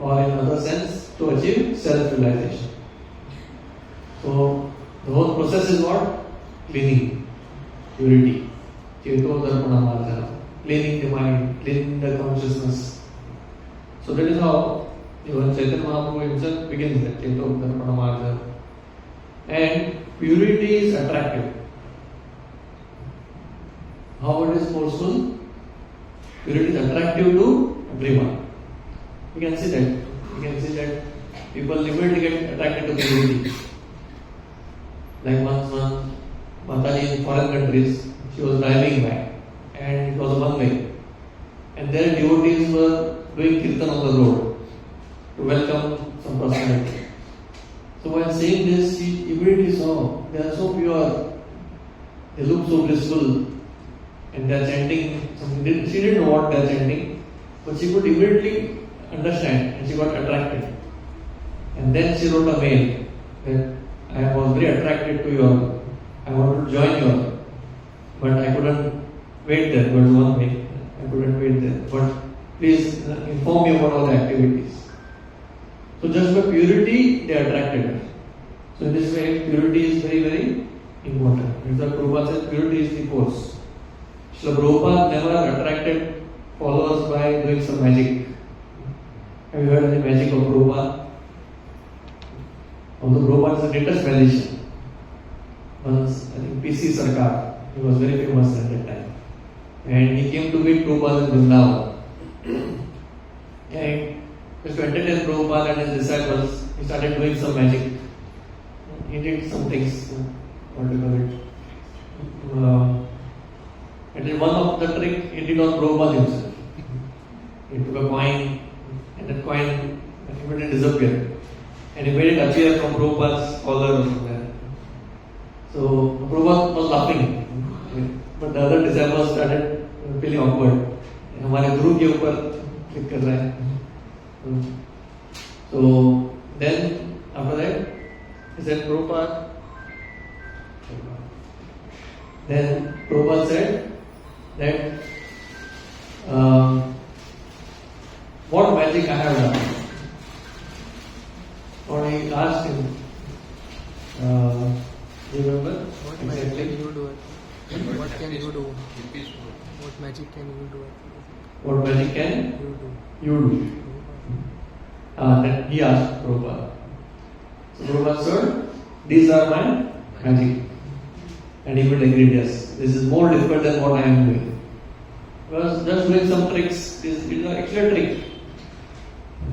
or in another sense, to achieve self-realization. So, the whole process is what? Cleaning, purity, Cheto Darpana Margao, cleaning the mind, cleaning the consciousness. So that is how even Chaitanya Mahaprabhu himself begins that Cheto Darpana Margao. And purity is attractive. How it is forceful? Purity is attractive to everyone. You can see that. You can see that people immediately get attracted to purity. Like once Mataji in foreign countries, she was driving by and it was a one way. And their devotees were doing kirtan on the road to welcome some personality. So while saying this, she immediately saw they are so pure, they look so blissful, and they are chanting something. She didn't know what they are chanting, but she could immediately understand and she got attracted. And then she wrote a mail that I was very attracted to you all. I wanted to join you all, but I couldn't wait there. There was one way. I couldn't wait there. But please inform me about all the activities. So just by purity, they attracted her. So in this way, purity is very, very important. As the Prabhupada says, purity is the force. So Prabhupada never attracted followers by doing some magic. Have you heard of the magic of Prabhupada? Although Prabhupada is the greatest magician. Once, I think P.C. Sarkar, he was very famous at that time. And he came to meet Prabhupada in Vrindavan. And just to entertain Prabhupada and his disciples, he started doing some magic. He did some things, what do you call it? And then one of the trick he did on Prabhupada himself. He took a coin, and that coin immediately disappeared. And he made it appear from Prabhupada's collar or somewhere. So Prabhupada was laughing. But the other disciples started feeling awkward. हमारे गुरु के ऊपर click कर रहा है. So then after that, he said Prabhupada. Then Prabhupada said that what magic I have done. Or he asked him, remember? What magic can you do? What can you do? What magic can you do? What magic can you do? Then he asked Prabhupada. So Prabhupada said, these are my magic. And he would agree, yes, this is more difficult than what I am doing. Because just doing some tricks is an actual trick.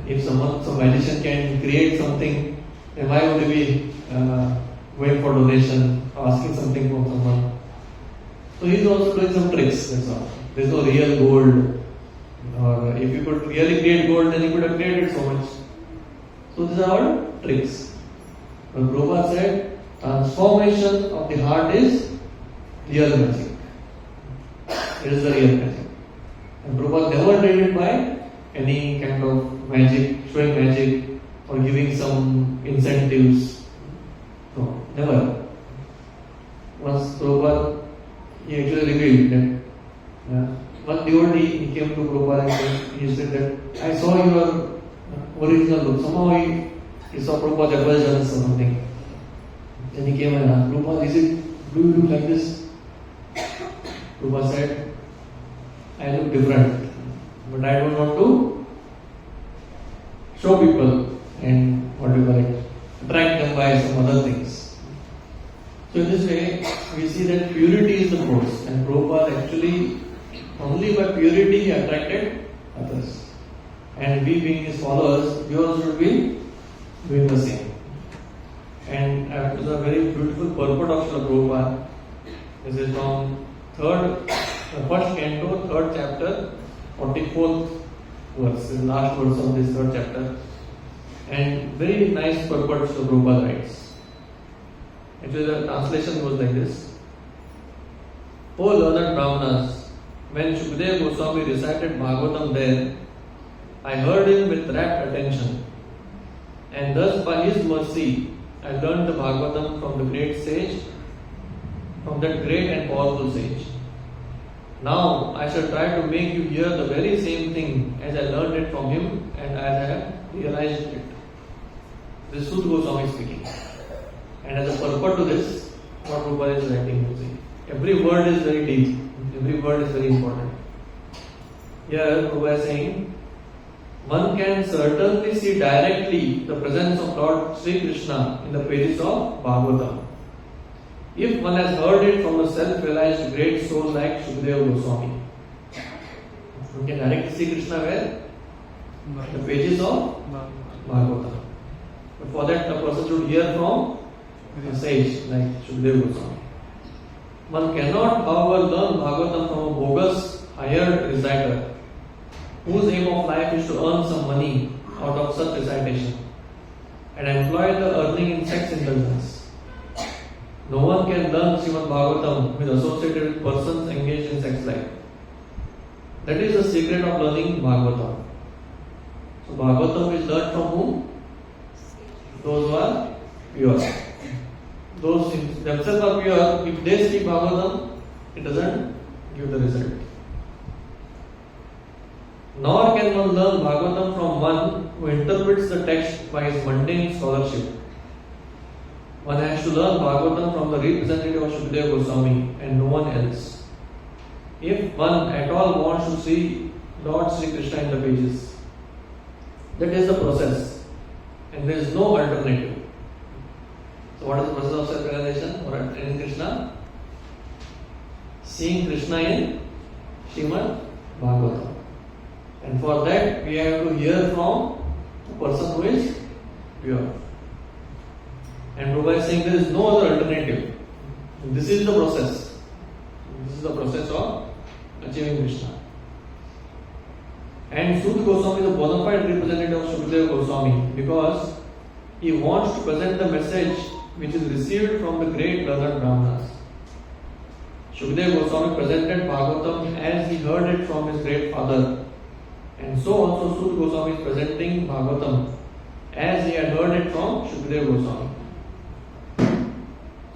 If some magician can create something, then why would he be going for donation or asking something from someone? So he is also doing some tricks, that's all. There is no real gold. Or if you could really create gold, then you could have created so much. So these are all tricks. But Prabhupada said, transformation of the heart is real magic. It is the real magic. And Prabhupada never did it by any kind of magic, showing magic or giving some incentives. No, never. Once Prabhupada, he actually revealed that one devotee, he came to Prabhupada and he said that I saw your original look. Somehow he saw Prabhupada's effulgence or something. Then he came and asked, Prabhupada, do you look like this? Prabhupada said, I look different, but I don't want to show people and attract them by some other things. So in this way, we see that purity is the force, and Prabhupada actually, only by purity he attracted others. And we being his followers, we also should be doing the same. And it is a very beautiful purport of Srila Prabhupada. This is from first canto, 3rd chapter, 44th verse, the last verse of this 3rd chapter. And very nice purport Srila Prabhupada writes. Actually the translation was like this. O learned Brahmanas, when Shukadeva Goswami recited Bhagavatam there, I heard him with rapt attention. And thus by his mercy, I learned the Bhagavatam from the great sage, from that great and powerful sage. Now I shall try to make you hear the very same thing as I learned it from him and as I have realized it. This is Sud Goswami speaking. And as a purport to this, what Prabhupada is writing, you see. Every word is very deep. Every word is very important. Here Prabhupada is saying, one can certainly see directly the presence of Lord Sri Krishna in the pages of Bhagavatam. If one has heard it from a self-realized great soul like Shukadeva Goswami. One can directly see Krishna where? The pages of Bhagavatam. But for that, a person should hear from a sage like Shukadeva Goswami. One cannot, however, learn Bhagavatam from a bogus hired reciter whose aim of life is to earn some money out of such recitation and employ the earning in sex indulgence. No one can learn Srimad Bhagavatam with associated with persons engaged in sex life. That is the secret of learning Bhagavatam. So Bhagavatam is learned from whom? Those who are pure. Those themselves are pure. If they speak Bhagavatam, it doesn't give the result. Nor can one learn Bhagavatam from one who interprets the text by his mundane scholarship. One has to learn Bhagavatam from the representative of Shukadeva Goswami and no one else. If one at all wants to see Lord Sri Krishna in the pages, that is the process and there is no alternative. So what is the process of self-realization or attaining Krishna? Seeing Krishna in Srimad Bhagavatam. And for that we have to hear from a person who is pure. And Prabhupada is saying there is no other alternative. This is the process. This is the process of achieving Krishna. And Sud Goswami is a bona fide representative of Shukadeva Goswami because he wants to present the message which is received from the great learned Brahmanas. Shukadeva Goswami presented Bhagavatam as he heard it from his great father. And so also Sud Goswami is presenting Bhagavatam as he had heard it from Shukadeva Goswami.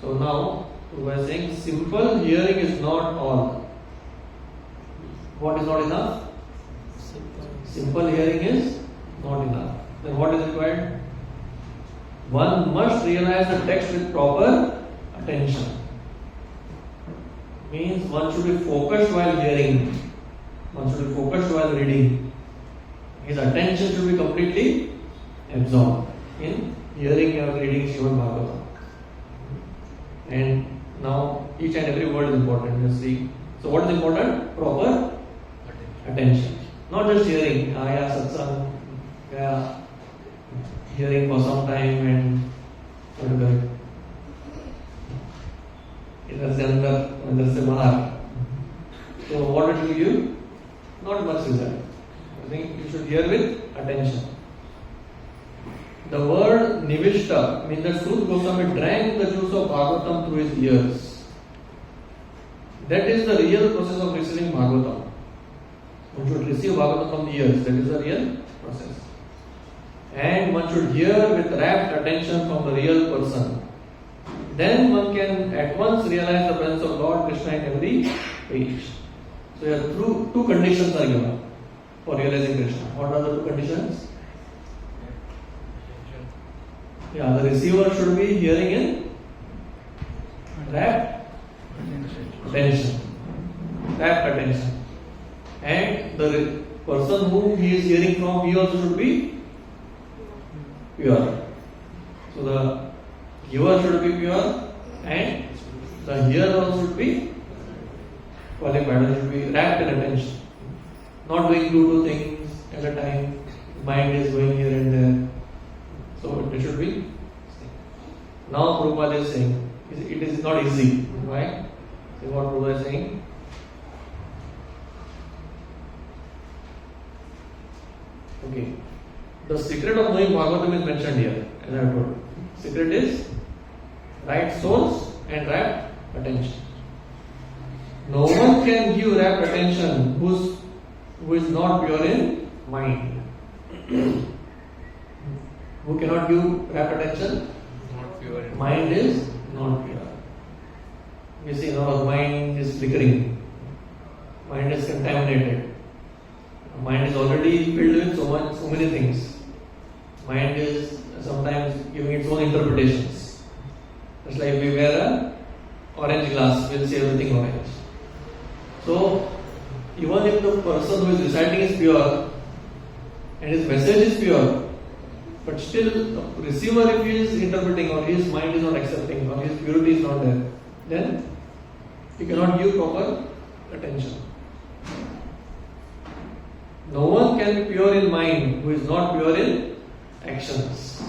So now, we are saying simple hearing is not all. What is not enough? Simple hearing is not enough. Then what is required? One must realize the text with proper attention. Means one should be focused while hearing. One should be focused while reading. His attention should be completely absorbed in hearing or reading Srimad Bhagavatam. And now each and every word is important. You see. So what is important? Proper attention. Not just hearing. Satsang. Hearing for some time and whatever. इधर से अंदर अंदर से बाहर. So what it will give? Not much result. I think you should hear with attention. The word nivishta means that Sud Goswami drank the juice of Bhagavatam through his ears. That is the real process of receiving Bhagavatam. One should receive Bhagavatam from the ears. That is the real process. And one should hear with rapt attention from the real person. Then one can at once realize the presence of Lord Krishna in every page. So here two conditions are given for realizing Krishna. What are the two conditions? Yeah, the receiver should be hearing in rapt attention. Rapt attention. And the person whom he is hearing from, he also should be pure. So the giver should be pure and the hearer also should be qualified. It should be rapt in attention. Not doing two things at a time. Mind is going here and there. So it should be. Now Prabhupada is saying, it is not easy. Why? See what Prabhupada is saying? Okay. The secret of knowing Bhagavatam is mentioned here, as I have told. Secret is right source and rapt attention. No one can give rapt attention who is not pure in mind. Who cannot give rapt attention? Not pure. Mind is not pure. You see, our mind is flickering. Mind is contaminated. Mind is already filled with so many things. Mind is sometimes giving its own interpretations. Just like we wear a orange glass, we'll see everything orange. So, even if the person who is reciting is pure and his message is pure, but still the receiver, if he is interpreting or his mind is not accepting or his purity is not there, then he cannot give proper attention. No one can be pure in mind who is not pure in actions.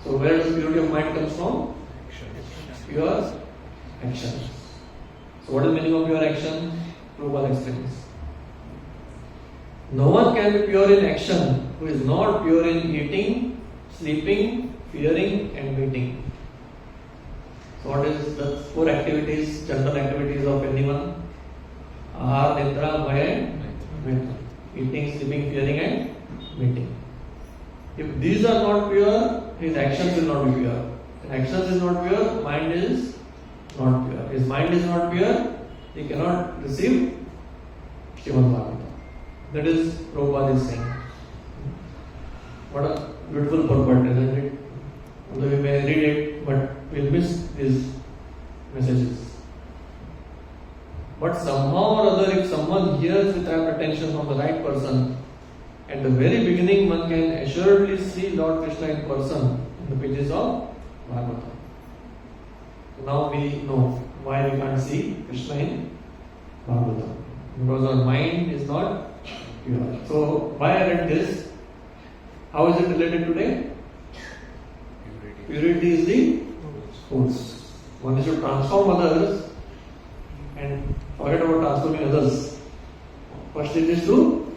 So where does purity of mind comes from? Pure action. So what is the meaning of pure action? Prabhupada explains. No one can be pure in action who is not pure in eating, sleeping, fearing and meeting. So what is the 4 activities, general activities of anyone? Ahar, Nidra, Maya, Metta. Eating, sleeping, fearing and meeting. If these are not pure, his actions will not be pure. If actions is not pure, mind is not pure. His mind is not pure, he cannot receive Srimad Bhagavatam. That is Prabhupada is saying. What a beautiful purport, isn't it? Although we may read it, but we'll miss his messages. But somehow or other, if someone hears with rapt attention from the right person, at the very beginning one can assuredly see Lord Krishna in person in the pages of Bhagavatam. So now we know why we can't see Krishna in Bhagavatam. Because our mind is not pure. So why I read this? How is it related today? Purity is the force. One is to transform others and forget about transforming others. First it is to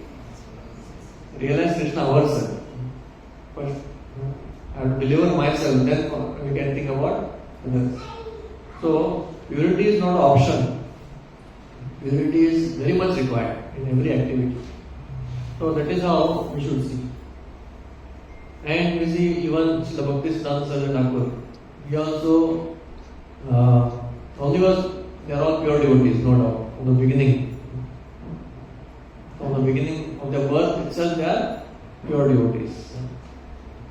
realize Krishna ourselves. First I have to deliver myself, then we can think about others. So purity is not an option. Purity is very much required in every activity. So that is how we should see. And we see even Srila Bhaktisiddhanta Saraswati Thakur. He also, only was, they are all pure devotees, no doubt, from the beginning. From the beginning of their birth itself, they are pure devotees.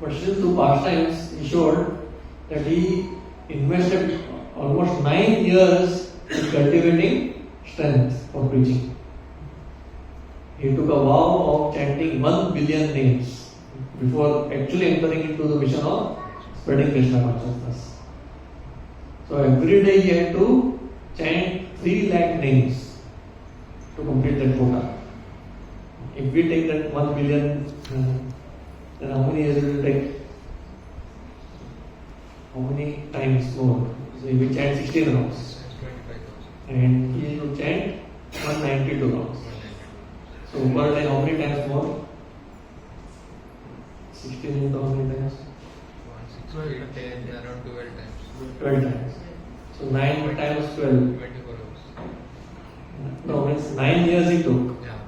But still, through pastimes, he showed that he invested almost 9 years in cultivating strength for preaching. He took a vow of chanting 1 billion names before actually entering into the mission of spreading Krishna consciousness. So every day he had to chant 3 lakh names to complete that quota. If we take that 1 billion, then how many years will it take? How many times more? So if we chant 16 rounds, and he will chant 192 rounds. So per day, how many times more? 16 into how many times? 10, around 12 times. 12 times. So 9 times 12. 24 hours. No, means 9 years he took. Yeah.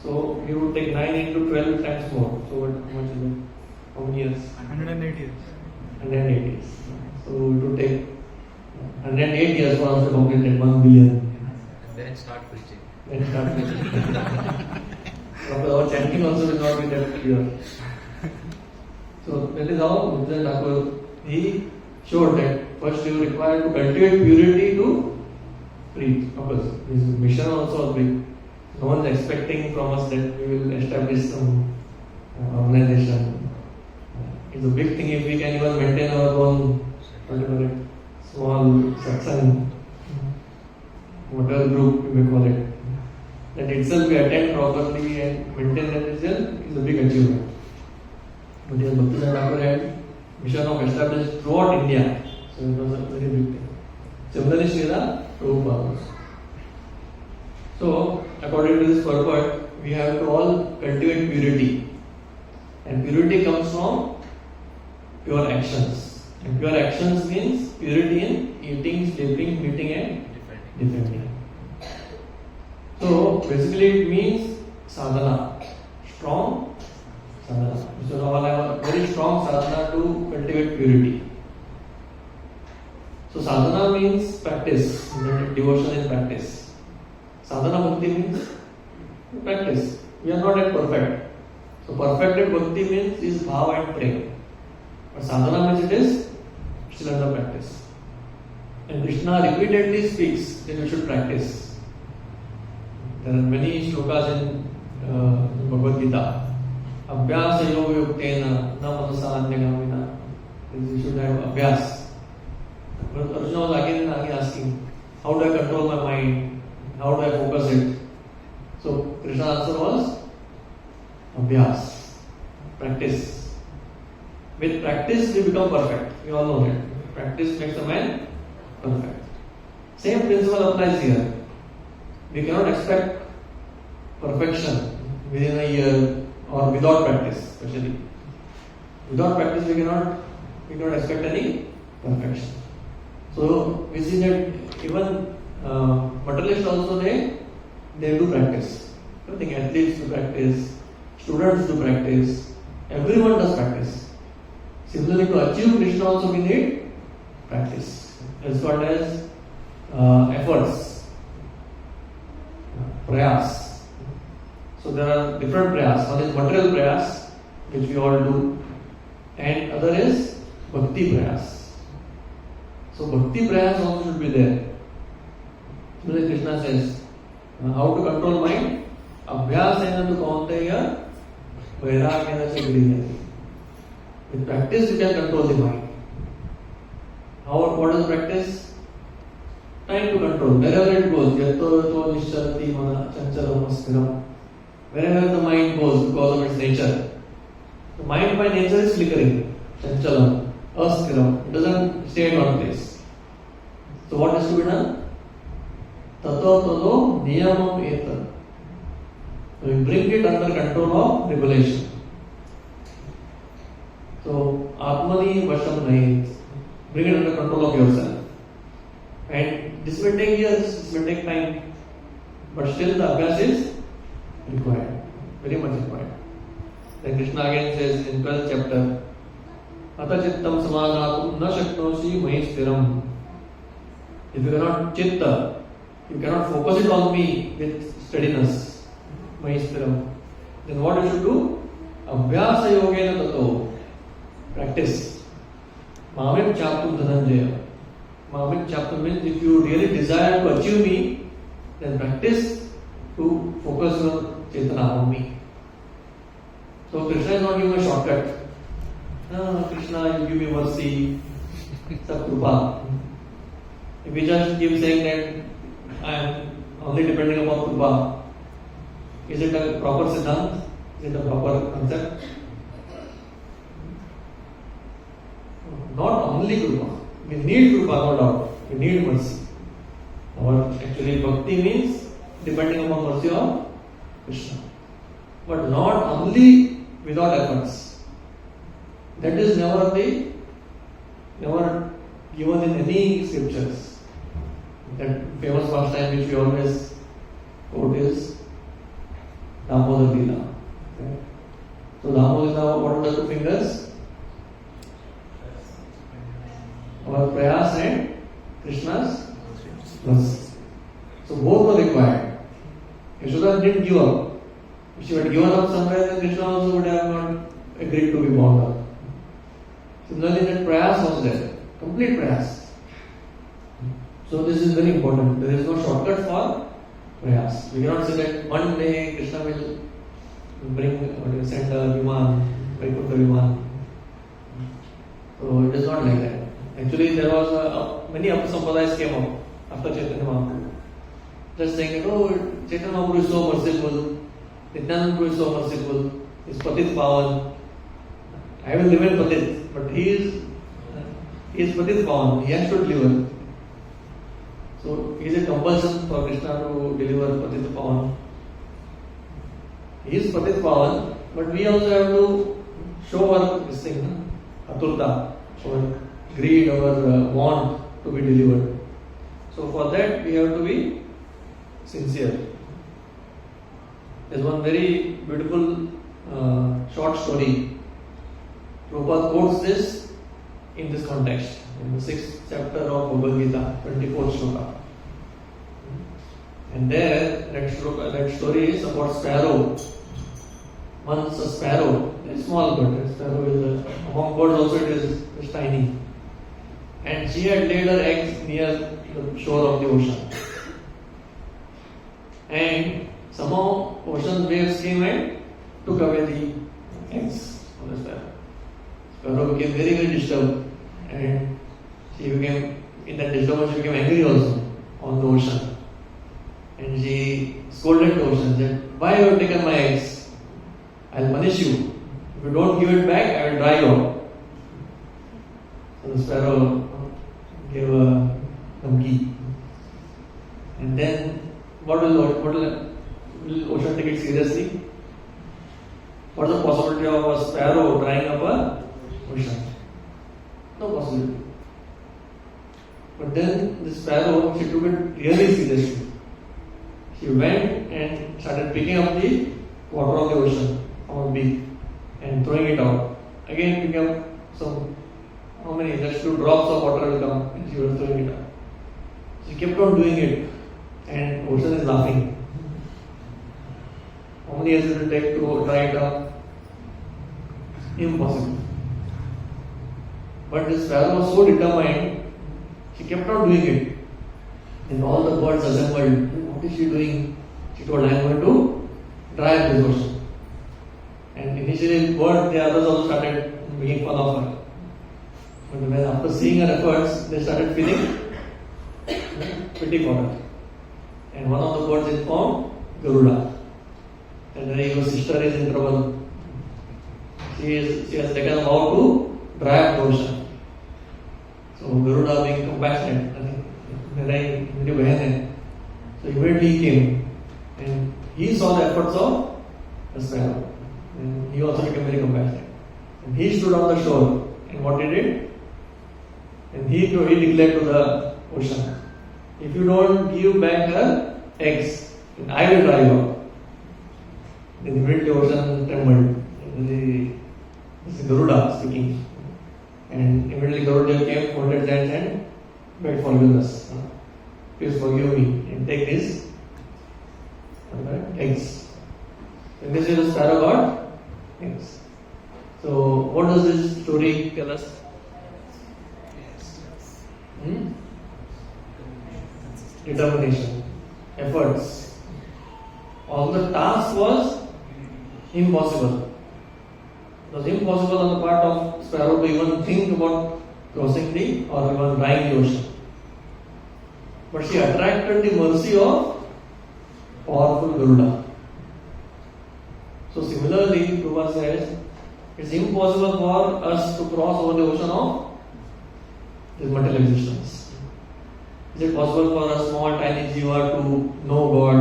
So he would take 9 into 12 times more. So what, how much is it? How many years? 108 years. 108 years. So it would take 108 years for us to complete that 1 billion. And then start preaching. Then start preaching. Our chanting also will not be that clear. So that is how Bhaktisiddhanta Thakur, he showed that first you require to cultivate purity to preach. Of course, his mission also was big. No one is expecting from us that we will establish some organization. It's a big thing if we can even maintain our own small satsang, whatever group we may call it. That itself we attend properly and maintain that itself is a big achievement. But yes, Bhaktisiddhanta Thakur had mission of established throughout India. So it was a very big thing. Similarly, Srila Prabhupada. So, according to this purport, we have to all cultivate purity. And purity comes from pure actions. And pure actions means purity in eating, sleeping, meeting and defending. So, basically it means sadhana. Strong sadhana. So, all have a very strong sadhana to cultivate purity. So, sadhana means practice, devotion in practice. Sadhana bhakti means practice. We are not yet perfect. So perfected bhakti means is bhava and prema. But sadhana means it is still under practice. And Krishna repeatedly speaks that you should practice. There are many shlokas in Bhagavad Gita. Abhyasa yoga yuktena na manasa anyagamina. You should have abhyas. But Arjun was again and again asking, how do I control my mind? How do I focus it? So Krishna's answer was abhyas, practice. With practice we become perfect. We all know that. Practice makes a man perfect. Same principle applies here. We cannot expect perfection within a year or without practice, especially. Without practice we cannot expect any perfection. So we see that even materialists also they do practice. I think athletes do practice, students do practice, everyone does practice. Similarly, to achieve Krishna also we need practice. It's called as efforts, prayas. So there are different prayas. One is material prayas, which we all do, and other is bhakti prayas. So bhakti prayas also should be there. Similarly, Krishna says, how to control mind? Abhyasena tu kaunteya vairagyena cha grihati. With practice you can control the mind. What is practice? Trying to control. Wherever it goes, yato yato nisharati mana chanchalam aspiram. Wherever the mind goes because of its nature. The mind by nature is flickering. Chanchalam, aspiram. It doesn't stay in one place. So what has to be done? Tato tado niyamam etam. We bring it under control of revelation. So atmani vasham nahi. Bring it under control of yourself. And this may take years, this may take time. But still the abhyas is required. Very much required. Then Krishna again says in 12th chapter, Ata chittam samadhatum na shaknosi mahi stiram. If you cannot chitta, you cannot focus it on me with steadiness, mahi stiram. Then what you should do? Abhyasa yogena tato. Practice. Mamit chaptum dhananjaya. Mamit chaptum means if you really desire to achieve me, then practice to focus your chetana on me. So Krishna is not giving a shortcut. No, Krishna, you give me mercy, sab krupa. If we just keep saying that I am only depending upon krupa, is it a proper siddhant? Is it a proper concept? Not only krupa. We need krupa, no doubt. We need mercy. Or actually bhakti means depending upon mercy of Krishna. But not only without efforts. That is never given in any scriptures. That famous pastime which we always quote is Damodar Leela. Okay. So Damodar Leela, what are the two fingers? Our prayas and Krishna's mercy. So both were required. Yashoda didn't give up. If she had given up somewhere, then Krishna also would have not agreed to be bound up. Similarly, that prayas was there. Complete prayas. So this is very important. There is no shortcut for prayas. We cannot say that one day Krishna will send a viman, Vaikuntha viman. So it is not like that. Actually, there was many Sampradayas came up after Chaitanya Mahaprabhu. Just saying that, oh, Chaitanya Mahaprabhu is so merciful, Nityananda Prabhu is so merciful, he is Patit Pavan. I will remain Patit, but he is Patit Pavan, he has to deliver. So, is it compulsion for Krishna to deliver Patit Pavan? He is Patit Pavan, but we also have to show our this thing, Aturta, our greed, our want to be delivered. So for that we have to be sincere. There's one very beautiful short story. Prabhupada quotes this in this context, in the 6th chapter of Bhagavad Gita, 24th shloka. And there, that story is about sparrow. once a sparrow, a small bird, a sparrow is among birds also it is tiny, and she had laid her eggs near the shore of the ocean. And somehow ocean waves came and took away the eggs of the sparrow. Sparrow became very, very disturbed, and she became, in that disturbance, she became angry also on the ocean. And she scolded the ocean, said, "Why have you taken my eggs? I'll punish you. If you don't give it back, I will dry you up." So the sparrow gave a monkey. And then, what will ocean take it seriously? What is the possibility of a sparrow drying up a ocean? No possibility. But then the sparrow, she took it really seriously. She went and started picking up the water of the ocean from her beak and throwing it out. Again, picking up some, how many? Just 2 drops of water will come, and she was throwing it out. She kept on doing it, and ocean is laughing. How many years it will take to dry it up? Impossible. But this sparrow was so determined, she kept on doing it. And all the birds assembled. What is she doing? She told, "I am going to dry up this ocean." And initially, the others also started making fun of her. But when after seeing her efforts, they started feeling pity for her. And one of the birds informed Garuda that your sister is in trouble. She has taken a vow to dry up the ocean. So Garuda, being compassionate, मेरी बहन है, so immediately he came and he saw the efforts of the sparrow, and he also became very compassionate. And he stood on the shore, and what he did? And he declared to the ocean, "If you don't give back her eggs, then I will dry you up." Then immediately ocean trembled. This is Garuda speaking. And immediately Garuda came, folded his hands and begged forgiveness. "Please forgive me and take these eggs." And this is the sparrow got eggs. So what does this story tell us? Determination, efforts. All the task was impossible. It was impossible on the part of sparrow to even think about crossing the or even drying the ocean. But she attracted the mercy of powerful Garuda. So similarly, Prabhupada says, it's impossible for us to cross over the ocean of this material existence. Is it possible for a small tiny jiva to know God?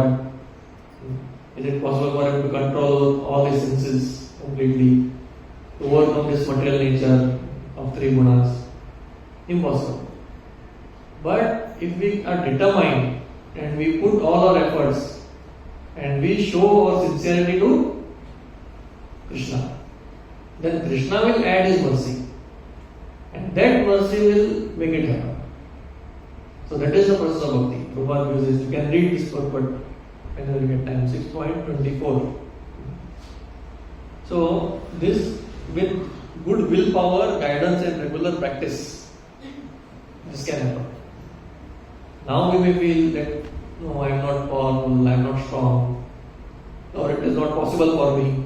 Is it possible for him to control all his senses completely? To overcome this material nature of 3 gunas? Impossible. But if we are determined and we put all our efforts and we show our sincerity to Krishna, then Krishna will add his mercy, and that mercy will make it happen. So that is the process of bhakti. Prabhupada uses, you can read this purport whenever you get time, 6.24. So this, with good willpower, guidance and regular practice, this can happen. Now we may feel that, no, I am not powerful, I am not strong, or it is not possible for me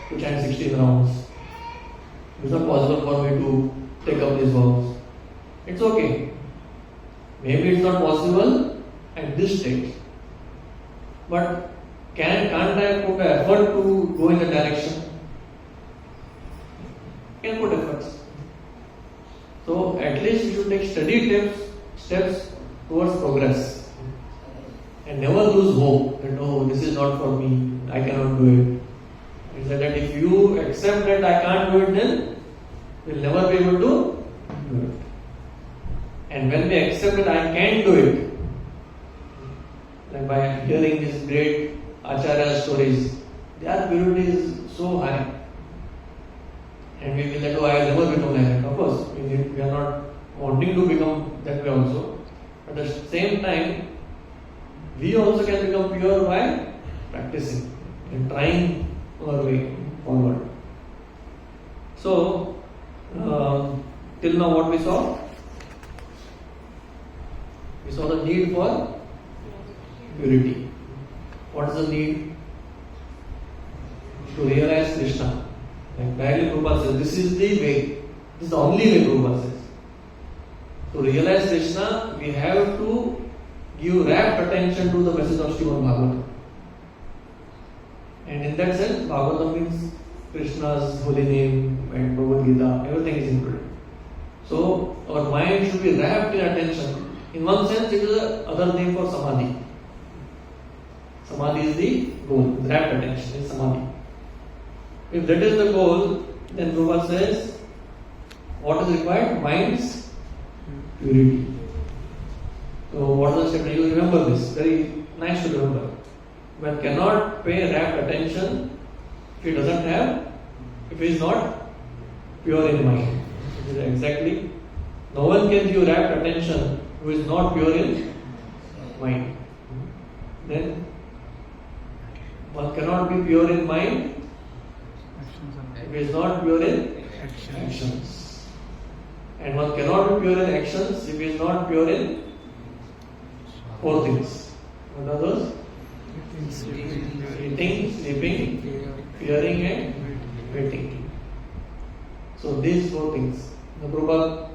to chant 16 rounds. It is not possible for me to take up these vows. It's okay. Maybe it's not possible at this stage. But can't I put effort to go in the direction? Can put efforts. So at least you should take steady steps towards progress. And never lose hope that, no, this is not for me, I cannot do it. He said that if you accept that I can't do it, then you will never be able to do it. And when we accept that I can do it, like by hearing these great Acharya stories, their purity is so high. And we feel that, oh, I will never become like that. Of course, we are not wanting to become that way also. But at the same time, we also can become pure by practicing and trying our way. forward. So, till now what we saw? We saw the need for purity. What is the need? To realize Krishna. Like directly Prabhupada says, this is the way. This is the only way, Prabhupada says. To realize Krishna, we have to give rapt attention to the message of ISKCON Margao. And in that sense, Bhagavatam means Krishna's holy name and Bhagavad Gita, everything is included. So, our mind should be wrapped in attention. In one sense, it is another name for Samadhi. Samadhi is the goal, wrapped attention is Samadhi. If that is the goal, then Prabhupada says, what is required? Mind's purity. So, what is the step? You remember this, very nice to remember. One cannot pay rapt attention if he doesn't have, if he is not pure in mind. Exactly. No one can give rapt attention who is not pure in mind. Then one cannot be pure in mind if he is not pure in actions. And one cannot be pure in actions if he is not pure in four things. What are those? Eating, sleeping, fearing and waiting. So these four things. The Prabhupada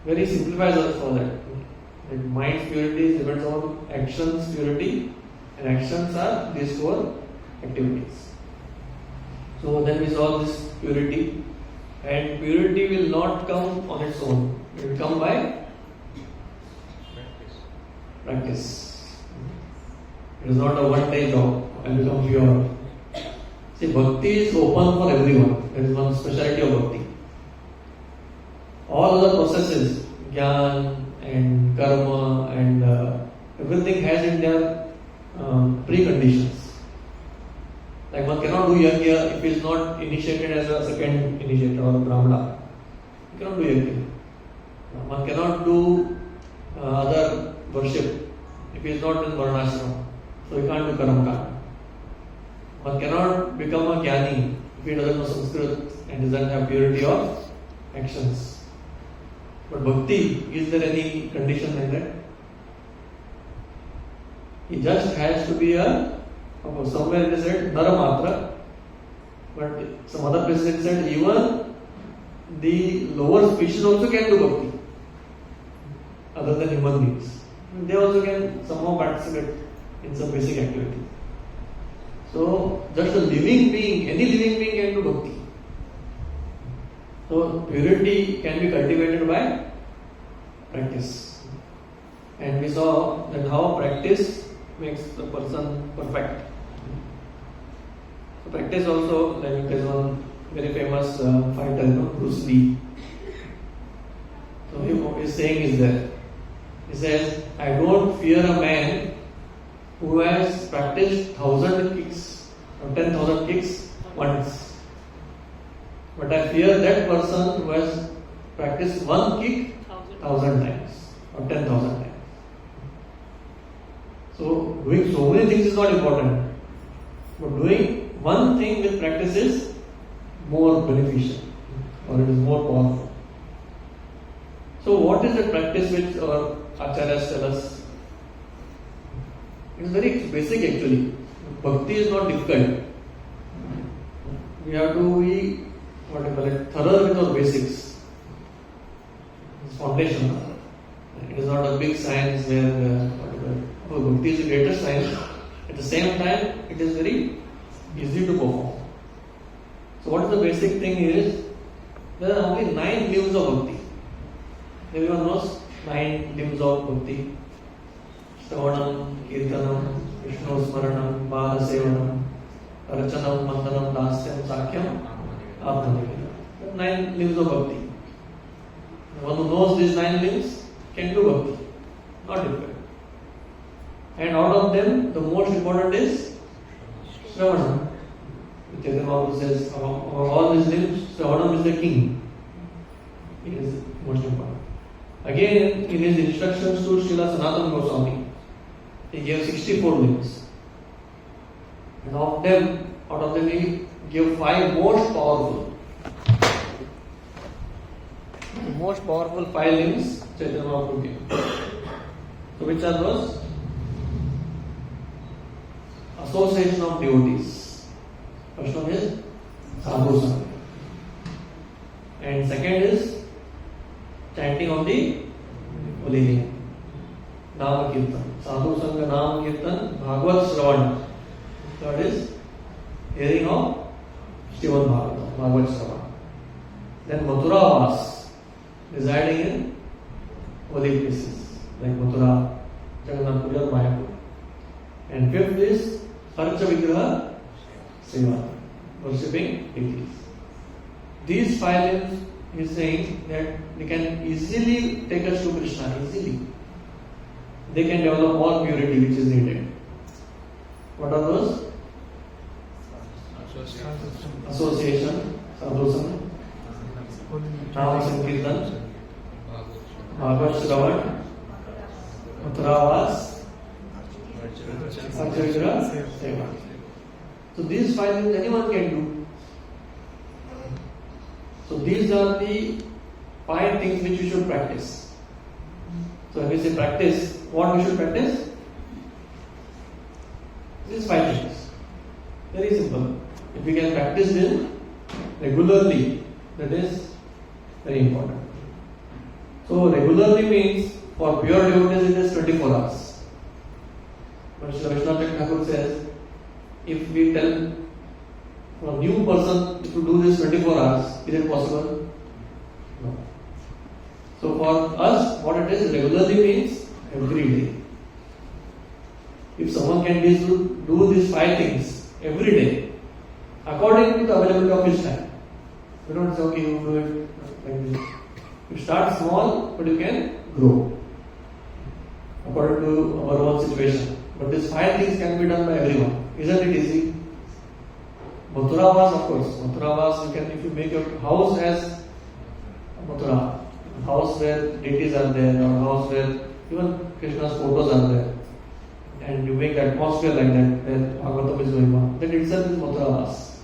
very simplifies us for that. That mind purity depends on actions purity, and actions are these four activities. So then we saw this purity, and purity will not come on its own. It will come by practice. It is not a one-day job. I become pure. See, bhakti is open for everyone. There is one speciality of bhakti. All other processes, jnana and karma and everything has in their preconditions. Like one cannot do yajna if he is not initiated as a second initiator or a brahmana. You cannot do yajna. One cannot do other worship if he is not in varnashram. So he can't do karma kanda. One cannot become a jnani if he doesn't know Sanskrit and doesn't have purity of actions. But bhakti, is there any condition like that? He just has to be somewhere it is said naramatra, but some other places it said even the lower species also can do bhakti, other than human beings. They also can somehow participate in some basic activity. So, just a living being, any living being can do bhakti. So, purity can be cultivated by practice. And we saw that how practice makes the person perfect. So, practice also, like there is one very famous fighter, Bruce Lee. So, his saying is there. He says, I don't fear a man who has practiced 1,000 kicks or 10,000 kicks once. But I fear that person who has practiced one kick 1,000 times or 10,000 times. So doing so many things is not important. But doing one thing with practice is more beneficial or it is more powerful. So what is the practice which our acharyas tell us? It is very basic actually. Bhakti is not difficult. We have to be thorough with our basics. It's foundation. It is not a big science where bhakti is a greater science. At the same time, it is very easy to perform. So what is the basic thing is, there are only 9 limbs of bhakti. Everyone knows 9 limbs of bhakti. Shravanam, Kirtanam, Vishnu Smaranam, Bala Sevanam, Archanam, Mandanam, Dasyam, Sakyam, Atmanivina. 9 limbs of bhakti. One who knows these 9 limbs can do bhakti. Not difficult. And out of them, the most important is Shravanam. Chaitanya Mahaprabhu says, of all these limbs, Shravanam is the king. It is most important. Again, in his instructions to Srila Sanatana Goswami, he gave 64 limbs. And out of them, he give 5 most powerful 5 limbs Chaitanya Mahaprabhu gave. So which are those? Association of devotees. First one is sadhu sangha. And second is chanting of the holy name. Nama Kirtan. Sadhu Sangha, Nama Kirtan, Bhagavad Shravan. Third is hearing of Srimad Bhagavatam, Bhagavad Shravan. Then Mathura Vas, residing in holy places like Mathura, Jagannath Puri or Mayapur. And fifth is Archa Vigraha Seva, worshipping deities. These 5 limbs, he is saying that they can easily take us to Krishna, easily. They can develop all purity which is needed. What are those? Association, sadhu sangha, Nama Sankirtan, Bhagavad Shravan, Mathuravas, Archa Seva. So these 5 things anyone can do. So these are the 5 things which we should practice. So when we say practice, what we should practice? These 5 things. Very simple. If we can practice them regularly, that is very important. So regularly means for pure devotees it is 24 hours. But Srila Vishnu Thakur says, if we tell for a new person to do this 24 hours, is it possible? No. So for us, what it is regularly means every day. If someone can do these 5 things every day, according to the availability of his time, we don't say, okay, you do it like this. You start small, but you can grow according to our own situation. But these 5 things can be done by everyone. Isn't it easy? Mathuravas, of course. Mathuravas, you can, if you make your house as Mathura, a house where deities are there, or a house where even Krishna's photos are there, and you make the atmosphere like that, where Bhagavatam is going on, that itself is Mathuravas.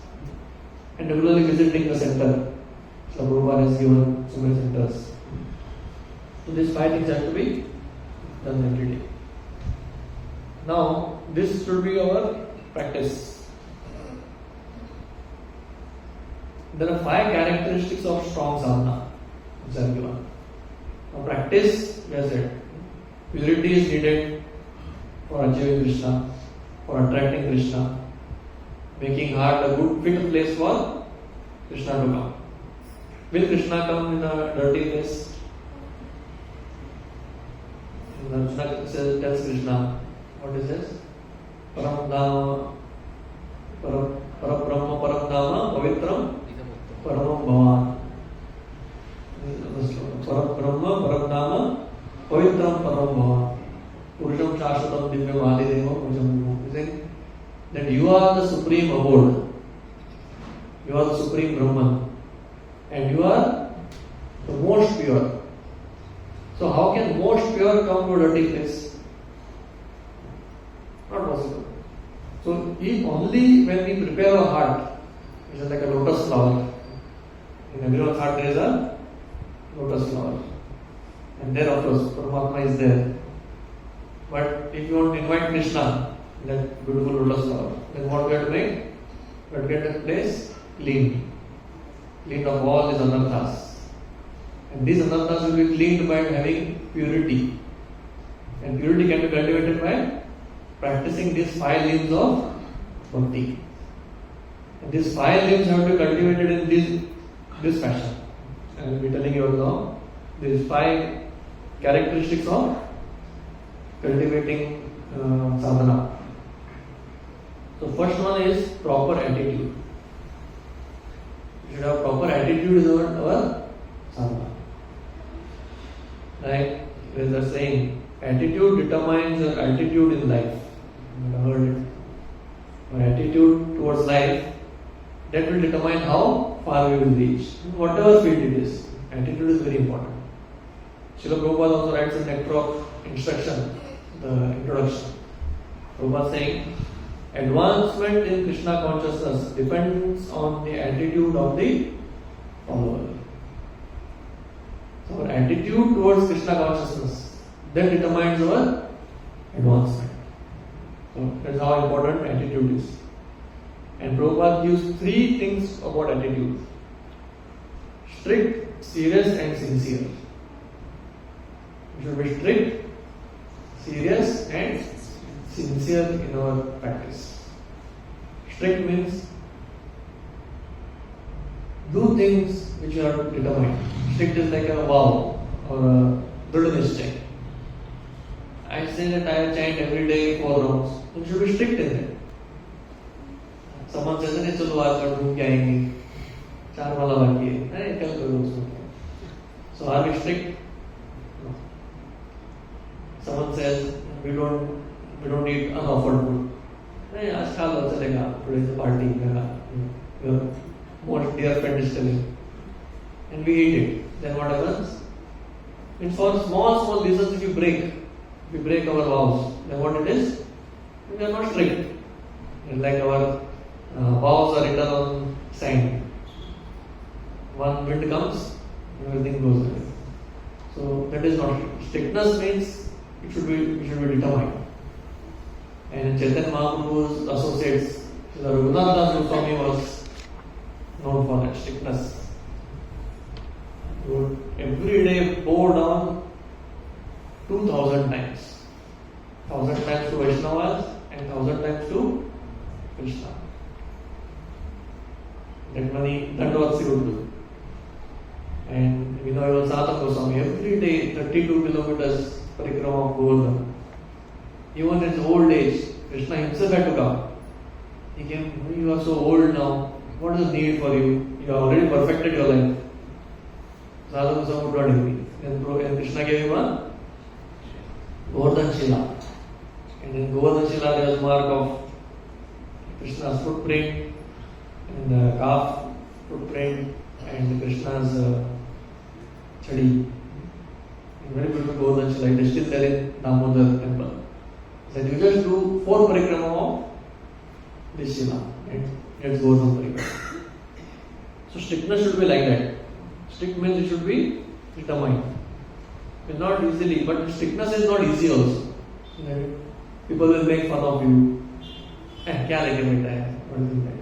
And regularly visiting the center. So Prabhupada has given so many centers. So these 5 things have to be done every day. Now, this should be our practice. There are 5 characteristics of strong sadhana, which are given. Now, practice, we have said, purity is needed for achieving Krishna, for attracting Krishna, making heart a good fit place for Krishna to come. Will Krishna come in a dirty place? Arjuna tells Krishna, what is this? Param Dhamma, Param Brahma, Param Dhamma, Pavitram, Param Bhavan. Param Brahma, Param Dhamma, Pavitram, Param Bhavan. Purusham Shashvatam Divyam Adideva Pujam. Saying that you are the supreme abode, you are the supreme Brahman, and you are the most pure. So how can most pure come to a dirty place? Not possible. So if only when we prepare our heart, which is like a lotus flower, in everyone's heart there is a lotus flower, and there of course Paramatma is there. But if you want to invite Krishna, that beautiful lotus flower, then what we have to make? We have to get a place clean of all these anarthas. And these anarthas will be cleaned by having purity. And purity can be cultivated by practicing these 5 limbs of bhakti. And these 5 limbs have to be cultivated in this fashion. I will be telling you now these 5 characteristics of cultivating sadhana. So first one is proper attitude. You should have proper attitude toward our sadhana. Like as they are saying, attitude determines your altitude in life. You have heard it. Our attitude towards life, that will determine how far we will reach. Whatever field it is, attitude is very important. Srila Prabhupada also writes in Nectar of Instruction, the introduction. Prabhupada saying, advancement in Krishna consciousness depends on the attitude of the follower. So our attitude towards Krishna consciousness then determines our advancement. So that's how important attitude is. And Prabhupada gives 3 things about attitude: strict, serious and sincere. We should be strict, serious and sincere in our practice. Strict means do things which you are determined. Strict is like a vow or a dridhanishchay. I say that I chant every day 4 rounds. You should be strict in it. Someone says, "नहीं चलो आज कर घूम के आएंगे, 4 माला बाकी है, अरे कल करो उसको." So are we strict? No. Someone says, we don't eat unoffered food. नहीं आज खा लो चलेगा, today is a party, your most dear friend is telling, and we eat it. Then what happens? And for small reasons, if we break our vows, then what it is? We are not strict. Like our vows are written on sand. One wind comes, everything goes away. So that is not strictness. Means we should be determined. And Chaitanya Mahaprabhu's associates, Raghunath Das Goswami was known for that strictness. He would every day pour down 2,000 times. 1,000 times to Vaishnavas and 1,000 times to Krishna. That many dandavats he would do. And we know even Sanatana Goswami every day 32 kilometers parikrama of Govardhan. Even in his old age, Krishna himself had to come. He came, "You are so old now, what is the need for you? You have already perfected your life." Sanatana Goswami would not agree. And Krishna gave him a Govardhan Shila. And in Govardhan Shila there was a mark of Krishna's footprint and the calf footprint and Krishna's chadi. Very beautiful Govardhan Shila. It is still there in Damodar temple. So you just do 4 parikrama of this Shila and it's Govardhan parikrama. So strictness should be like that. Strict means it should be determined. It's not easily, but strictness is not easy also. People will make fun of you. क्या लेके बैठा है? What is that?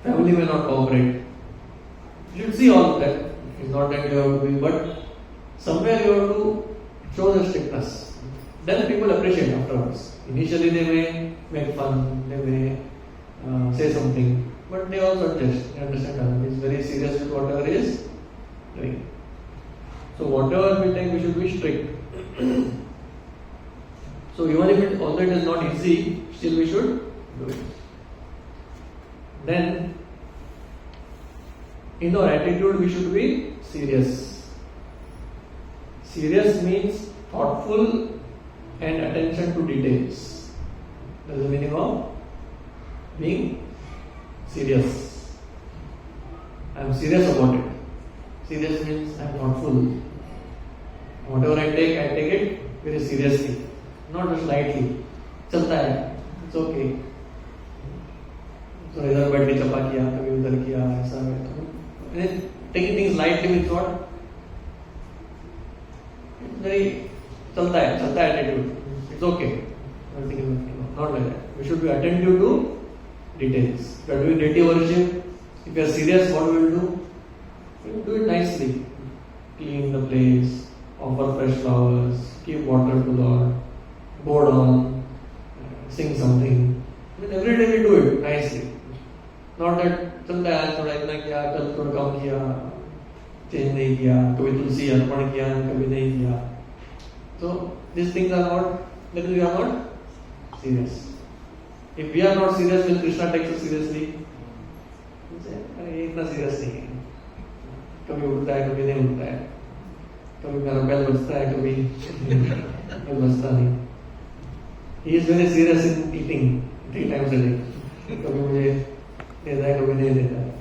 Family may not cooperate. You should see all of that. It's not that you have to be, but somewhere you have to show the strictness. Then people appreciate afterwards. Initially they may make fun, they may say something, but they also adjust. They understand that it's very serious with whatever is doing. So whatever we take, we should be strict. So even if although it is not easy, still we should do it. Then in our attitude we should be serious. Serious means thoughtful and attention to details. That's the meaning of being serious. I am serious about it. Serious means I am thoughtful. Whatever I take it very seriously, not just lightly. चलता है, it's okay. So इधर बैठ के चपा किया, कभी उधर किया, ऐसा वैसा. Taking things lightly with what? It's very चलता है attitude. It's okay. Everything is okay. No, not like that. We should be attentive to details. If we are doing deity worship, if we are serious, what we will do? We will do it nicely. Clean the place, offer fresh flowers, give water to Lord, bow down, sing something. I mean, every day we do it nicely. Not that चलता है आज थोड़ा इतना किया, कल थोड़ा कम किया, change नहीं किया, कभी तुलसी अर्पण किया, कभी नहीं किया. So these things are not, because we are not serious. If we are not serious, will Krishna take us seriously? अरे ये इतना serious नहीं है. कभी उठता है, कभी नहीं उठता है. कभी मेरा बैल बजता है, कभी बैल बजता नहीं. He is very serious in eating 3 times a day. कभी मुझे देता है, कभी नहीं देता है.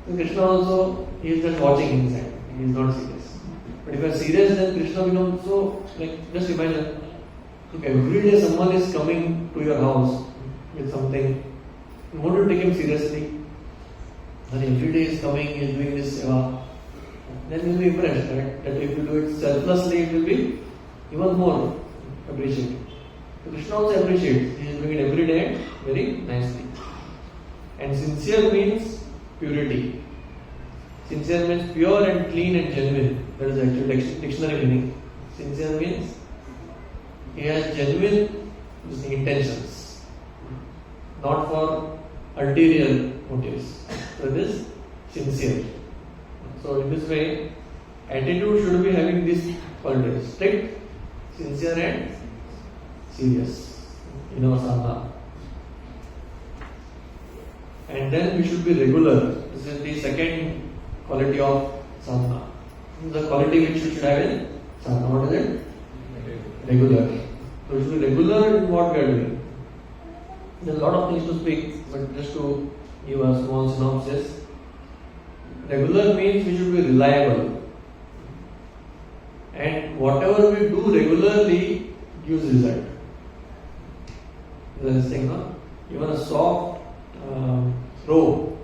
So Krishna also, he is just watching inside. He is not serious. But if you are serious, then Krishna becomes so, like, just imagine, if every day someone is coming to your house, with something, you want to take him seriously. And every day is coming, he is doing this seva, then you will be impressed, right? That if you do it selflessly, it will be even more appreciated. So Krishna also appreciates. He is doing it every day very nicely. And sincere means purity. Sincere means pure and clean and genuine. That is actually dictionary meaning. Sincere means he has genuine intentions, not for ulterior motives. So it is sincere. So in this way, attitude should be having these qualities: strict, sincere, and serious in our sadhana. And then we should be regular. This is the second quality of sadhana. The quality which you should have in sadhana. What is it? Regular. So we should be regular in what we are doing. There are a lot of things to speak, but just to give a small synopsis. Regular means we should be reliable. And whatever we do regularly gives result. There is thing, no? Even a soft rope,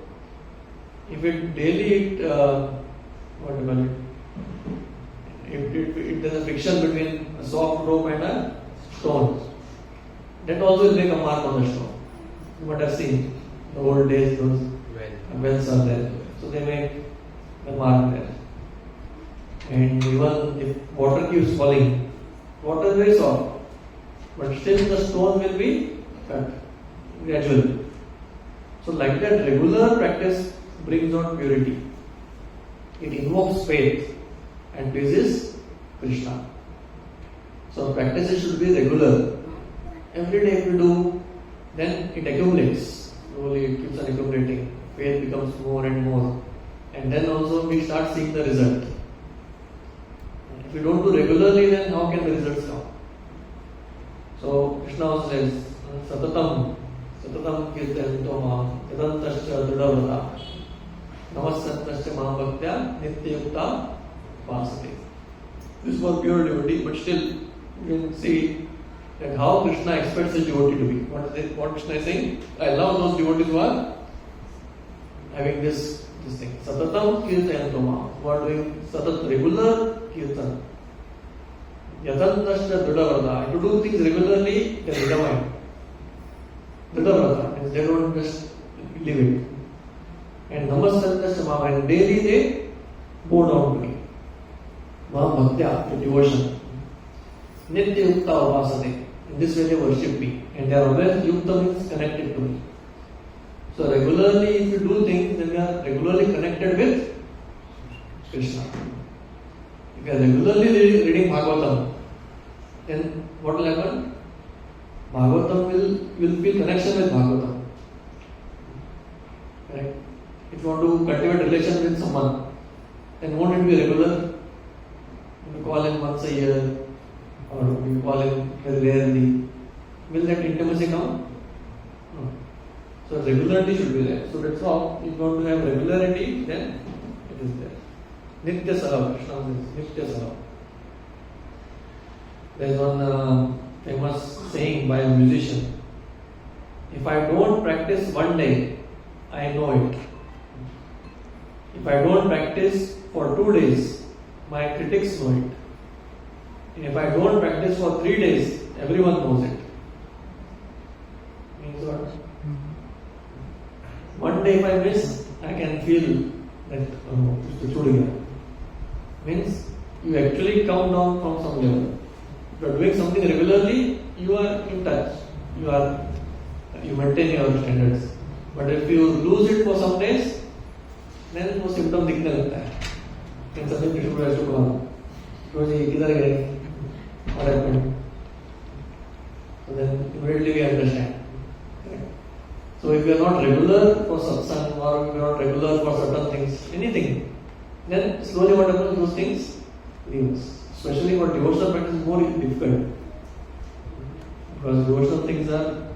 if it daily what do you call it? If there is a friction between a soft rope and a stone, that also will make a mark on the stone. You might have seen the old days, those wells are there, so they make a mark there. And even if water keeps falling, water is very soft, but still the stone will be cut gradually. So like that, regular practice brings out purity. It invokes faith and pleases Krishna. So practices should be regular. Every day if we do, then it accumulates. Slowly it keeps on accumulating. Faith becomes more and more. And then also we start seeing the result. If we don't do regularly, then how can the results come? So Krishna also says, Satatam kirtanto mam yadantascha dridavata namassantascha mam bhaktya nityayukta pasate. This was pure devotee, but still you can see that how Krishna expects his devotee to be. What Krishna is saying? I love those devotees who are having this thing. Satatam kirtanto mam, who are doing satat regular kirtan. Yadantascha dridavata. If you do things regularly, they are determined. Dridavata means they don't just leave it. And namassantascha mama, and daily they bow down to me. Mam bhaktya, the devotion. Nitya yukta upasate. In this way they worship me. And they are always yukta means connected to me. So regularly if you do things, then we are regularly connected with Krishna. If you are regularly reading Bhagavatam, then what will happen? Bhagavatam will feel connection with Bhagavatam. Correct? If you want to cultivate relation with someone, then won't it be regular? You call him once a year, or you call him very rarely. Will that intimacy come? No. So regularity should be there. So that's all. If you want to have regularity, then it is there. Nitya Sahav, Krishna says, Nitya Sahav. There is one famous saying by a musician: if I don't practice one day, I know it. If I don't practice for 2 days, my critics know it. And if I don't practice for 3 days, everyone knows it. Means what? One day if I miss, I can feel that it's a means you actually come down from some level. If you are doing something regularly, you are in touch. You maintain your standards. But if you lose it for some days, then वो symptom दिखने लगता है. Then something people has to call. तो ये किधर गए? What happened? So then immediately we understand. So if you are not regular for satsang, or if you are not regular for certain things, anything, then slowly what happens? Those things leave us. Especially for devotional practice is more difficult. Because devotional things are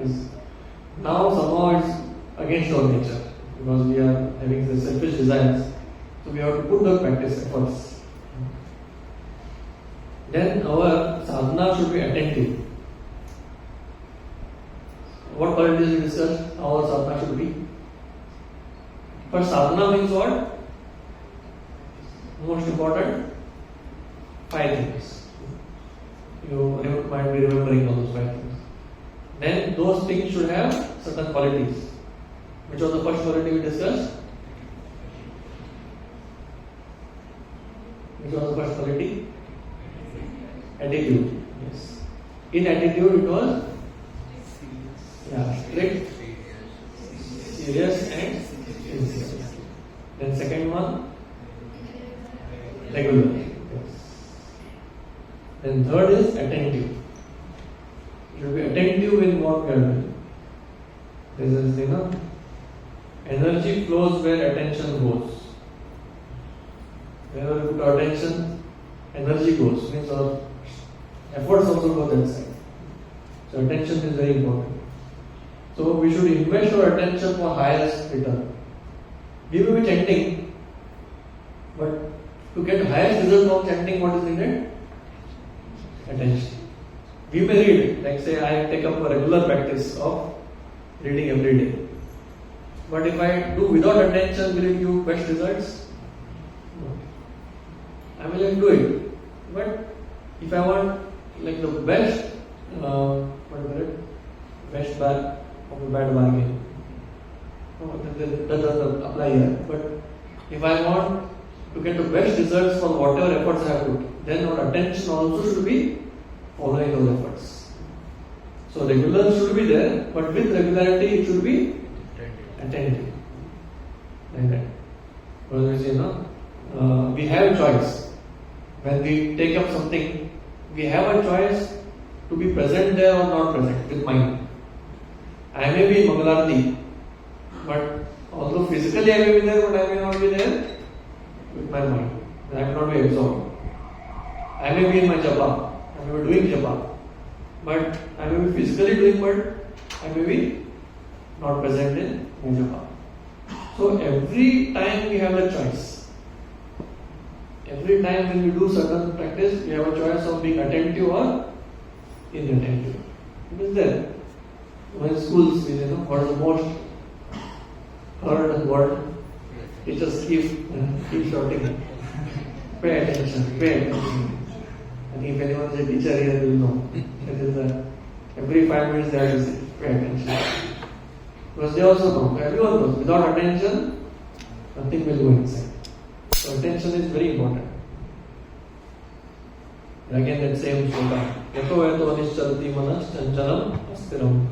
is now somehow it's against our nature, because we are having the selfish desires. So we have to put the practice efforts. Then our sadhana should be attentive. what qualities we discussed, how our sadhana should be. But sadhana means what? Most important, 5 things. You might be remembering all those 5 things. Then those things should have certain qualities. Which was the first quality we discussed? Which was the first quality? Attitude. Yes. In attitude it was strict, serious and sincere. Then second one, regular. Yes. Then third is attentive. You should be attentive in what we are doing. This is, energy flows where attention goes. Wherever you put attention, energy goes. Means our efforts also go that side. So attention is very important. So we should invest our attention for highest return. We will be chanting, but to get highest result from chanting, what is needed? Attention. We may read, like say I take up a regular practice of reading every day. But if I do without attention, will it give best results? No. I will do it. But if I want like the best, best bag of a bad bargain, that doesn't apply here. But if I want to get the best results from whatever efforts I have put, then our attention also should be following those efforts. So regular should be there, but with regularity it should be attentive. Like that. Because we have a choice. When we take up something, we have a choice to be present there or not present with mind. I may be in Mangalarti, but although physically I may be there, but I may not be there with my mind. I may not be absorbed. I may be in my japa, I may be doing japa, but I may be physically doing, but I may be not present in my japa. So every time we have a choice. Every time when we do certain practice, we have a choice of being attentive or inattentive. It is there. When schools, what is the most heard word? Teachers keep shouting. Pay attention, pay attention. And if anyone is a teacher here, will know. It is every 5 minutes they have to say, pay attention. Because they also know, everyone knows, without attention, nothing will go inside. So attention is very important. And again that same sloka. Yato yato anischalati manas chanchalam astiram.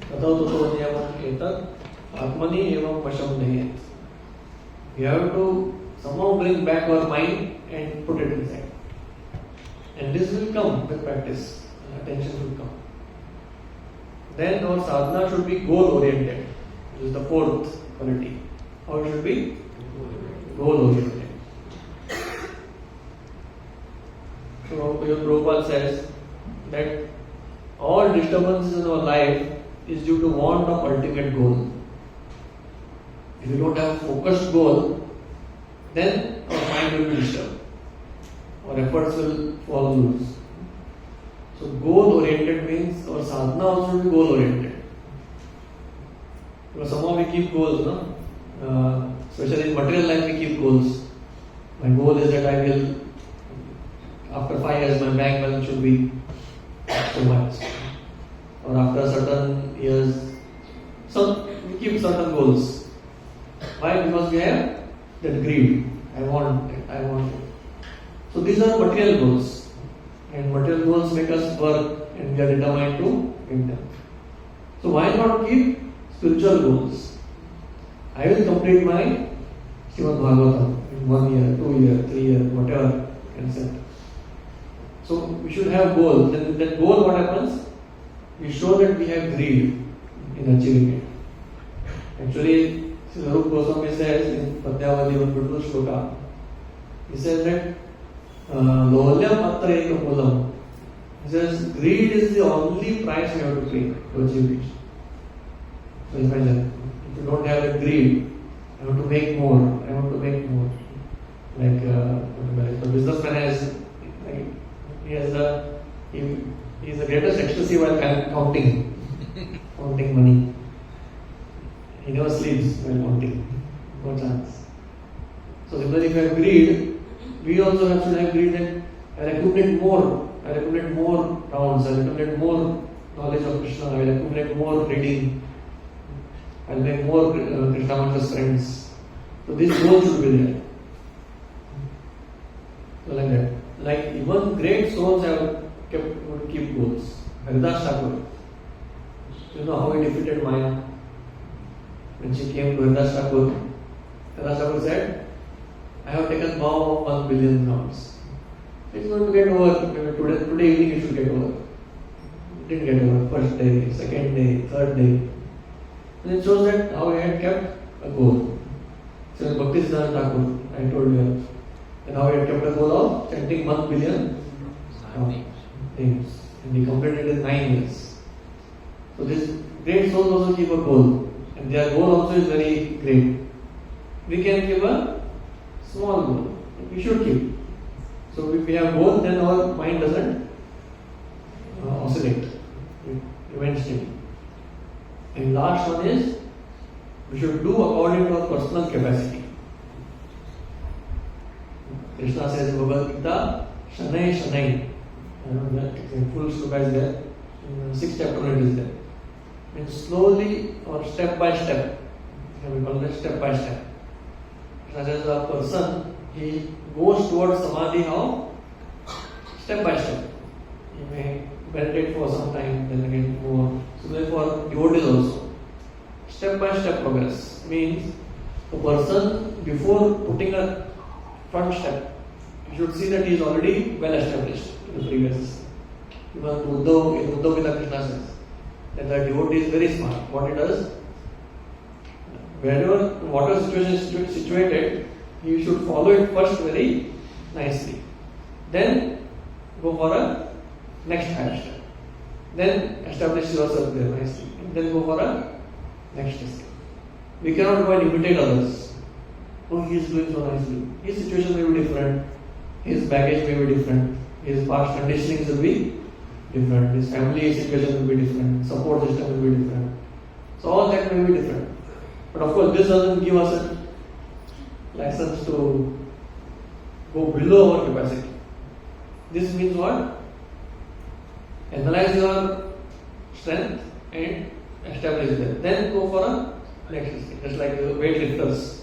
Tato tato niyamam etat atmani evam vasham nayet. We have to somehow bring back our mind and put it inside. And this will come with practice. Attention will come. Then our sadhana should be goal oriented. This is the fourth quality. How it should be? Goal oriented. So Prabhupada says that all disturbances in our life is due to want of ultimate goal. If you don't have a focused goal, then our mind will be disturbed. Our efforts will fall loose. So goal oriented means our sadhana also should be goal oriented. Because somehow we keep goals, no? Especially in material life we keep goals. My goal is that I will, after 5 years my bank balance should be so much. Or after certain years, we keep certain goals. Why? Because we have that greed. I want it. So these are material goals. And material goals make us work and we are determined to get them. So why not keep spiritual goals? I will complete my Srimad Bhagavatam in 1 year, 2 year, 3 year, whatever can set. So we should have goals. Then with that goal, what happens? We show that we have greed in achieving it. Actually, Srila Rupa Goswami says in Padyavadi Vanputul Shloka, he says that Lolyam atra eka mulam. He says greed is the only price you have to pay to achieve it. So imagine, if you don't have a greed, I want to make more. Like the businessman has, he is the greatest ecstasy while counting money. Similarly, if I have greed, we also should have greed that I will accumulate more. I will accumulate more rounds. I will accumulate more knowledge of Krishna. I will accumulate more reading. I will make more Krishna conscious friends. So this goal should be there. So like that. Like even great souls have keep goals. Haridas Thakur. You know how he defeated Maya? When she came to Haridas Thakur, Haridas Thakur said, I have taken vow of 1 billion rounds. It's going to get over. Today evening it should get over. It didn't get over. First day, second day, third day. And it shows that how he had kept a goal. So Bhakti Siddhanta Thakur, I told you. And how he had kept a goal of chanting 1 billion names. And he completed it in 9 years. So this great souls also keep a goal. And their goal also is very great. We can give a small goal. We should keep. So if we have goal, then our mind doesn't oscillate. It remains steady. And last one is, we should do according to our personal capacity. Krishna says in Bhagavad Gita, Shanai Shanai. I don't know that full sloka is there. In 6th chapter it is there. Means slowly or step by step. We call it step by step. Krishna says a person, he goes towards samadhi how? Step by step. He may meditate for some time, then again more. So therefore, devotees also. Step by step progress means the person before putting a front step, you should see that he is already well established in the previous. Even Uddhav Gita Krishna says that the devotee is very smart. What he does, wherever whatever situation is situated, you should follow it first very nicely. Then go for a next higher step. Then establish yourself there nicely. And then go for a next step. We cannot go and imitate others. Oh, he is doing so nicely. His situation may be different. His baggage may be different. His past conditionings will be different. His family situation will be different. Support system will be different. So all that may be different. But of course, this doesn't give us a license to go below our capacity. This means what? Analyze your strength and establish that. Then go for a next step. Just like weightlifters.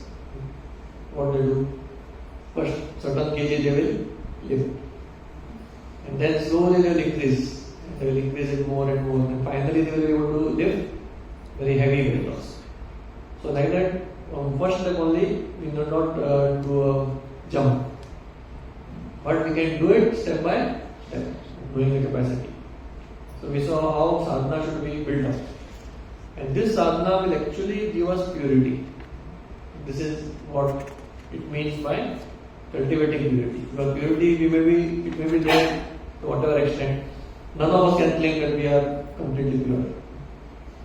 What they do? First, certain kg they will lift. And then slowly they will increase. They will increase it more and more. And finally they will be able to lift very heavy weight loss. So like that, first step only, we do not do a jump. But we can do it step by step, knowing the capacity. So we saw how sadhana should be built up. And this sadhana will actually give us purity. This is what it means by cultivating purity. Because purity, it may be there to whatever extent. None of us can claim that we are completely pure.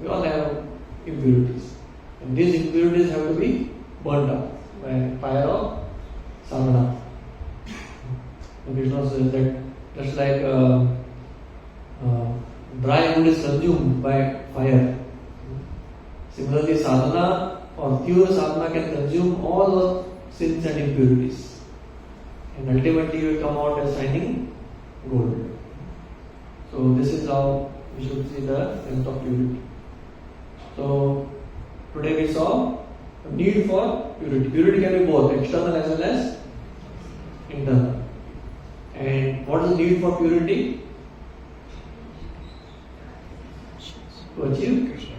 We all have impurities. And these impurities have to be burnt up by fire of sadhana. And Krishna says that just like dry wood is consumed by fire. Similarly, sadhana or pure sadhana can consume all the sins and impurities. And ultimately you will come out as shining gold. So this is how we should see the sense of purity. So today we saw a need for purity. Purity can be both external as well as internal. And what is the need for purity? To achieve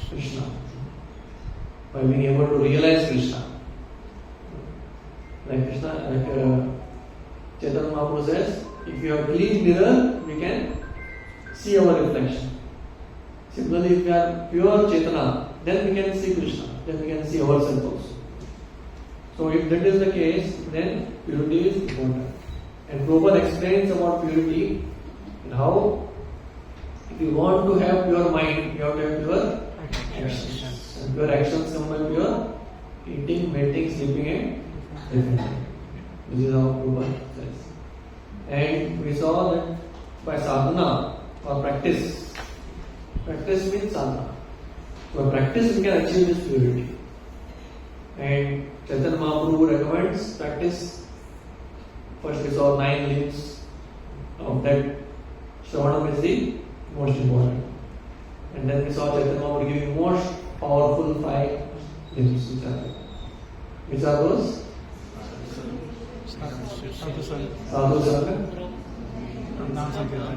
Krishna. By being able to realize Krishna. Like Chaitanya Mahaprabhu says, if you have a clean mirror, we can see our reflection. Similarly, if we are pure Chaitanya, then we can see Krishna, then we can see ourselves also. So if that is the case, then purity is important. And Prabhupada explains about purity and how if you want to have pure mind, you have to have pure actions. And pure actions come by pure eating, mating, sleeping and living. This is how Prabhupada says. And we saw that by sadhana or practice means sadhana. So by practice we can achieve this purity. And Chaitanya Mahaprabhu recommends practice. First we saw 9 limbs. Of that, Shravanam is the most important. And then we saw Chaitanya Mahaprabhu giving most powerful 5 limbs. Which are those? Sadhu Sangha. Sadhu Sangha, Nam Sankirtan.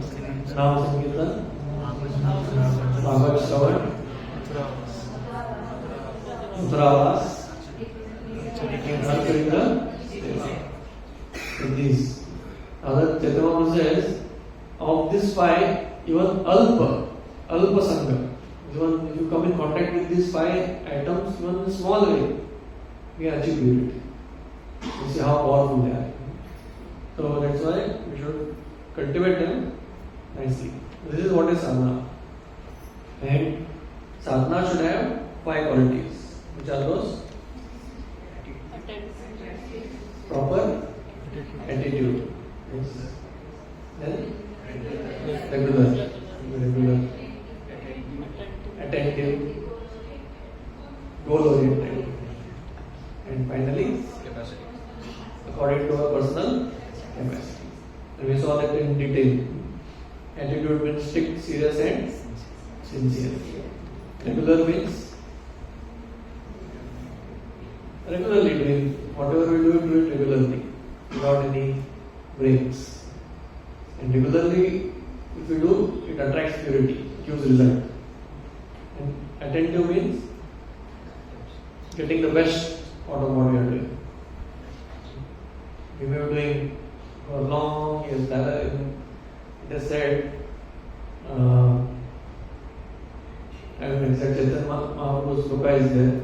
Nam Sankirtan, Bhagavad Shravan, Uttaravas, and Harkarindra. With these. Other Chaitanya Mahaprabhu says, of this 5, even Alpa Sangha, even if you come in contact with these 5 items, even in a small way, we achieve purity. You see how powerful they are. So that's why we should cultivate them nicely. This is what is sadhana. And sadhana should have 5 qualities. Which are those? Proper attitude. Yes. Then regular, attentive, goal oriented, and finally Capacity. according to our personal capacity. And we saw that in detail. Attitude means strict, serious, and sincere. Regular means regularly doing whatever we do it regularly, without any breaks. And regularly, if we do, it attracts purity, gives result. And attentive means getting the best out of what we are doing. We may be doing for long years. It is said, I don't know exact Chaitanya Mahaprabhu's sloka is there.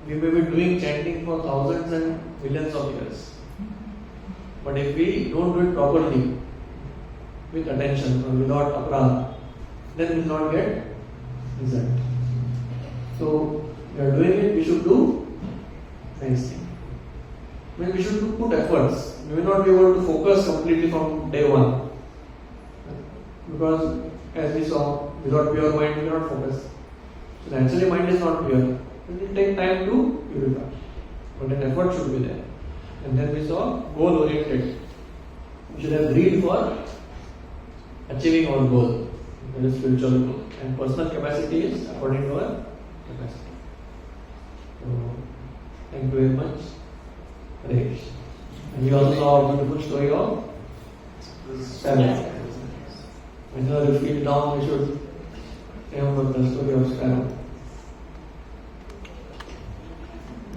We may be doing chanting for thousands and millions of years. But if we don't do it properly, with attention or without aprah, then we will not get result. So, we are doing it, we should do nicely. I mean, we should put efforts. We may not be able to focus completely from day one. Because, as we saw, without pure mind, we cannot focus. So, naturally, mind is not pure. It will take time to purify. But an effort should be there. And then we saw goal oriented. We should have greed for achieving our goal. That is spiritual goal. And personal capacity is according to our capacity. So, thank you very much. Hare Krishna. And we also saw a beautiful story of sparrow. Whenever you feel down, you should remember the story of sparrow.